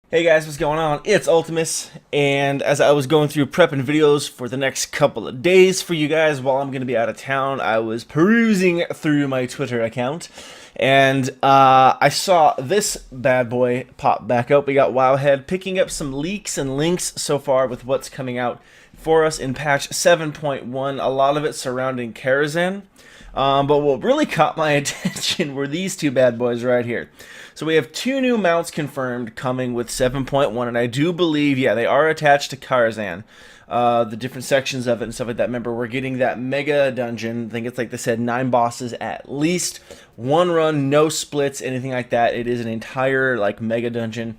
Hey guys, what's going on? It's Ultimus, and as I was going through prepping videos for the next couple of days for you guys while I'm going to be out of town, I was perusing through my Twitter account, and I saw this bad boy pop back up. We got Wowhead picking up some leaks and links so far with what's coming out for us in patch 7.1, a lot of it surrounding Karazhan. But what really caught my attention were these two bad boys right here. So we have two new mounts confirmed coming with 7.1, and I do believe, yeah, they are attached to Karazhan. The different sections of it and stuff like that. Remember, we're getting that mega dungeon. I think it's like they said, 9 bosses at least. One run, no splits, anything like that. It is an entire like mega dungeon.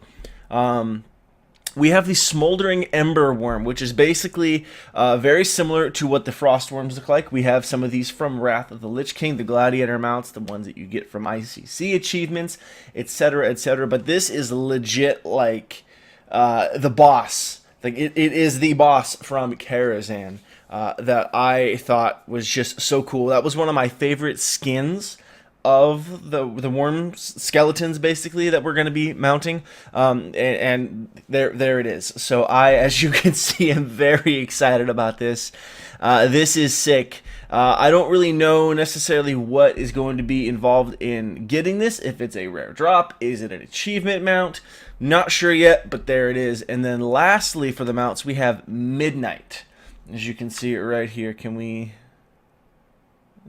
We have the Smoldering Ember Worm, which is basically very similar to what the Frost Worms look like. We have some of these from Wrath of the Lich King, the Gladiator mounts, the ones that you get from ICC achievements, etc., etc. But this is legit like the boss. Like it is the boss from Karazhan that I thought was just so cool. That was one of my favorite skins of the worm skeletons, basically, that we're going to be mounting, and there it is. So as you can see, am very excited about this. This is sick. I don't really know necessarily what is going to be involved in getting this. If it's a rare drop, is it an achievement mount? Not sure yet, but there it is. And then lastly, for the mounts, we have Midnight. As you can see it right here.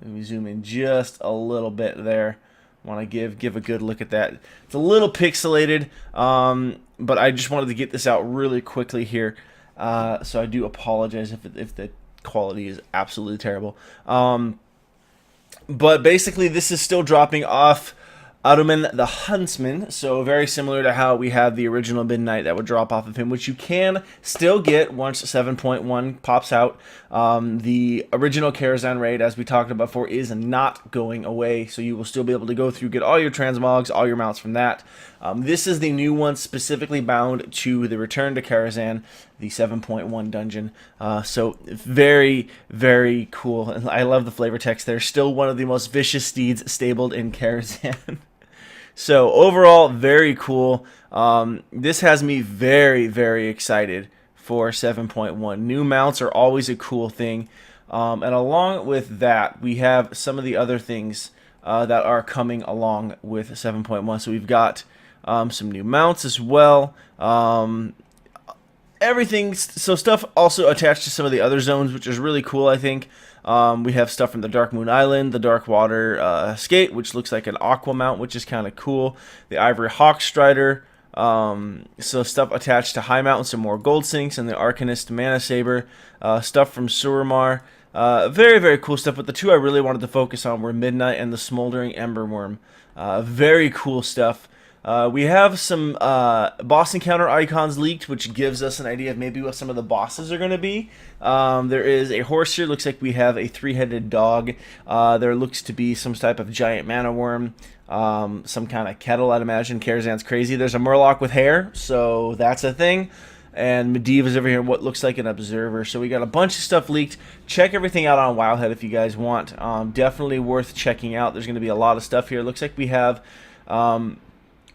Let me zoom in just a little bit there. Want to give a good look at that. It's a little pixelated, but I just wanted to get this out really quickly here. So I do apologize if the quality is absolutely terrible. But basically, this is still dropping off Datamined the Huntsman, so very similar to how we had the original Midnight that would drop off of him, which you can still get once 7.1 pops out. The original Karazhan raid, as we talked about before, is not going away, so you will still be able to go through, get all your transmogs, all your mounts from that. This is the new one specifically bound to the Return to Karazhan, the 7.1 dungeon. So very, very cool. And I love the flavor text there. Still one of the most vicious steeds stabled in Karazhan. So overall, very cool. This has me very, very excited for 7.1. New mounts are always a cool thing. And along with that, we have some of the other things that are coming along with 7.1. So we've got some new mounts as well. Everything, so stuff also attached to some of the other zones, which is really cool, I think. We have stuff from the Dark Moon Island, the Dark Water Skate, which looks like an aqua mount, which is kind of cool. The Ivory Hawk Strider. So stuff attached to High Mountain, some more Gold Sinks, and the Arcanist Mana Saber. Stuff from Suramar. Very, very cool stuff, but the two I really wanted to focus on were Midnight and the Smoldering Ember Worm. Very cool stuff. We have some boss encounter icons leaked, which gives us an idea of maybe what some of the bosses are going to be. There is a horse here. Looks like we have a 3-headed dog. There looks to be some type of giant mana worm. Some kind of kettle, I'd imagine. Karazhan's crazy. There's a Murloc with hair, so that's a thing. And Medivh's over here, what looks like an observer. So we got a bunch of stuff leaked. Check everything out on Wowhead if you guys want. Definitely worth checking out. There's going to be a lot of stuff here. Looks like we have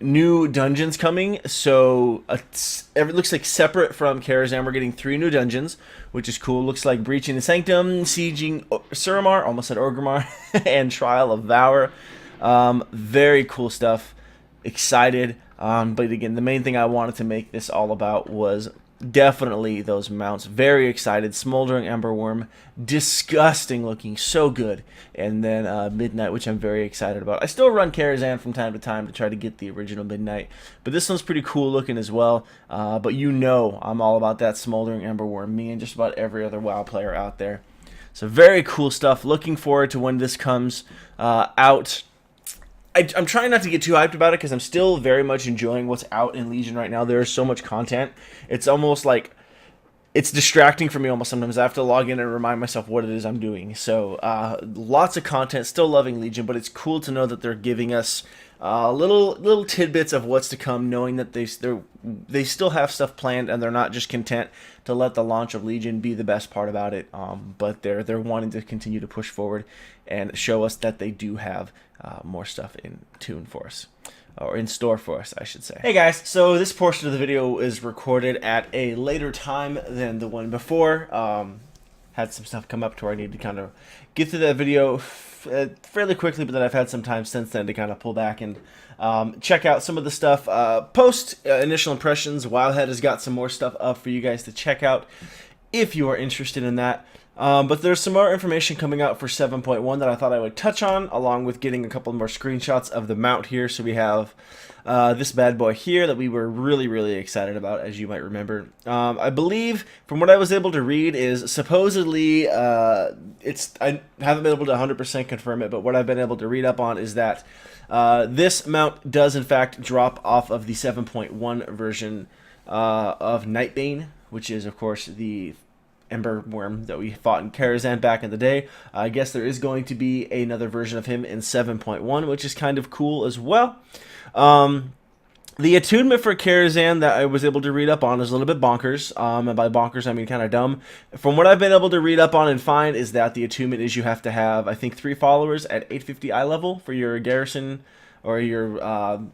new dungeons coming, so it looks like separate from Karazhan, we're getting 3 new dungeons, which is cool. Looks like Breaching the Sanctum, Sieging Suramar, almost said Orgrimmar, and Trial of Valor. Very cool stuff. Excited. But again, the main thing I wanted to make this all about was definitely those mounts. Very excited. Smoldering Ember Worm, disgusting looking, so good. And then Midnight, which I'm very excited about. I still run Karazhan from time to time to try to get the original Midnight, but this one's pretty cool looking as well. But you know I'm all about that Smoldering Ember Worm, me and just about every other WoW player out there. So very cool stuff. Looking forward to when this comes out. I'm trying not to get too hyped about it because I'm still very much enjoying what's out in Legion right now. There is so much content. It's almost like it's distracting for me almost sometimes. I have to log in and remind myself what it is I'm doing. So lots of content, still loving Legion, but it's cool to know that they're giving us little tidbits of what's to come, knowing that they still have stuff planned and they're not just content to let the launch of Legion be the best part about it, but they're wanting to continue to push forward and show us that they do have more stuff in tune for us. or in store for us, I should say. Hey guys, so this portion of the video is recorded at a later time than the one before. Had some stuff come up to where I need to kind of get through that video fairly quickly, but then I've had some time since then to kind of pull back and check out some of the stuff. Post initial impressions, Wildhead has got some more stuff up for you guys to check out if you are interested in that. But there's some more information coming out for 7.1 that I thought I would touch on, along with getting a couple more screenshots of the mount here. So we have this bad boy here that we were really excited about, as you might remember. I believe, from what I was able to read, is supposedly, I haven't been able to 100% confirm it, but what I've been able to read up on is that this mount does in fact drop off of the 7.1 version of Nightbane, which is of course the Ember Worm that we fought in Karazhan back in the day. I guess there is going to be another version of him in 7.1, which is kind of cool as well. The attunement for Karazhan that I was able to read up on is a little bit bonkers. And by bonkers, I mean kind of dumb. From what I've been able to read up on and find is that the attunement is you have to have, I think, 3 followers at 850 eye level for your garrison or your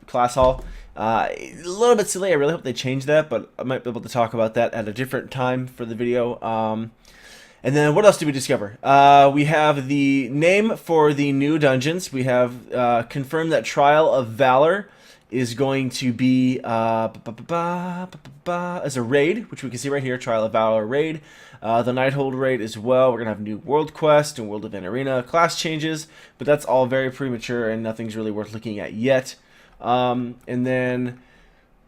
class hall. A little bit silly. I really hope they change that, but I might be able to talk about that at a different time for the video. And then what else did we discover? We have the name for the new dungeons. We have confirmed that Trial of Valor is going to be as a raid, which we can see right here, Trial of Valor raid. The Nighthold raid as well. We're going to have new World Quest and World Event Arena class changes, but that's all very premature and nothing's really worth looking at yet. And then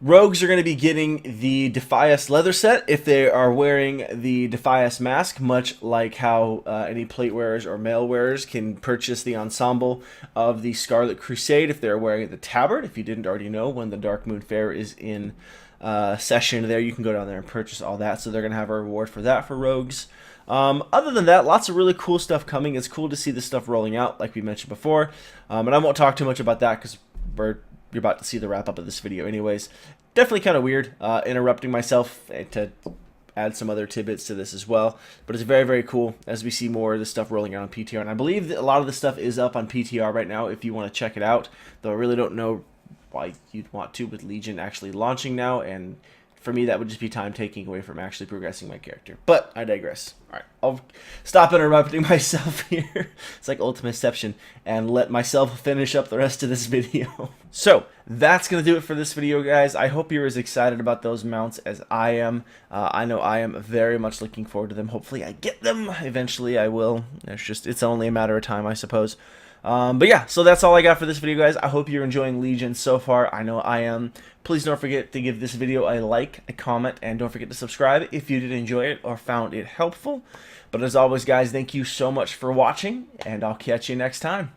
rogues are going to be getting the Defias leather set if they are wearing the Defias mask, much like how any plate wearers or mail wearers can purchase the ensemble of the Scarlet Crusade if they're wearing the tabard. If you didn't already know, when the Dark Moon Fair is in session there, you can go down there and purchase all that, so they're going to have a reward for that for rogues. Other than that, lots of really cool stuff coming. It's cool to see this stuff rolling out, like we mentioned before, and I won't talk too much about that because you're about to see the wrap up of this video anyways. Definitely kind of weird interrupting myself to add some other tidbits to this as well, but it's very cool as we see more of this stuff rolling out on PTR, and I believe that a lot of the stuff is up on PTR right now if you want to check it out, though I really don't know why you'd want to with Legion actually launching now, and for me that would just be time taking away from actually progressing my character. But I digress. Alright, I'll stop interrupting myself here. It's like Ultimusception, and let myself finish up the rest of this video. So, that's going to do it for this video, guys. I hope you're as excited about those mounts as I am. I know I am very much looking forward to them. Hopefully I get them. Eventually I will. It's only a matter of time, I suppose. But yeah, so that's all I got for this video, guys. I hope you're enjoying Legion so far. I know I am. Please don't forget to give this video a like, a comment, and don't forget to subscribe if you did enjoy it or found it helpful. But as always, guys, thank you so much for watching, and I'll catch you next time.